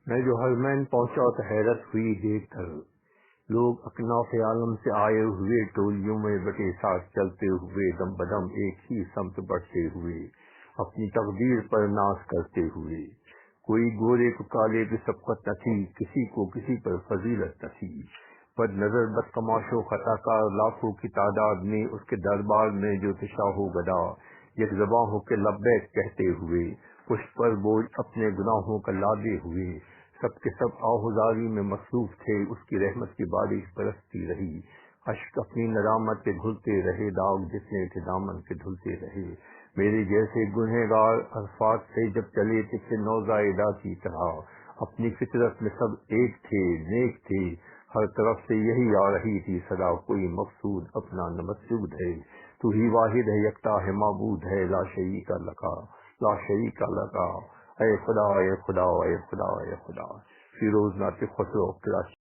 میں جو حرمین پہنچا تو حیرت ہوئی دیکھ کر، لوگ اکناف عالم سے آئے ہوئے ٹولیوں میں بٹے ساتھ چلتے ہوئے دم بدم ایک ہی سمت بڑھتے ہوئے، اپنی تقدیر پر ناز کرتے ہوئے۔ کوئی گورے کو کالے پہ سبقت نہ تھی، کسی کو کسی پر فضیلت نہ تھی۔ بد نظر بد تماش و خطا کار لاکھوں کی تعداد میں اس کے دربار میں جو تھے شاہ و گدا، یک زباں ہو کے لبیک کہتے ہوئے، پشت پر بوجھ اپنے گناہوں کا لادے ہوئے، سب کے سب آہوزاری میں مصروف تھے۔ اس کی رحمت کی بارش برستی رہی، اشک اپنی ندامت کے دھلتے رہے، داغ جتنے تھے دامن کے دھلتے رہے۔ میرے جیسے گنہگار عرفات سے جب چلے تھے نوزائیدہ کی طرح، اپنی فطرت میں سب ایک تھے، نیک تھے، ہر طرف سے یہی آ رہی تھی صدا، کوئی مقصود اپنا نہ مسجود ہے، تو ہی واحد ہے، یکتا ہے، معبود ہے، لا شریک لکا، لا شریک لکا، اے خدا اے خدا اے خدا اے خدا۔ فیروز ناطق خسرو، کراچی۔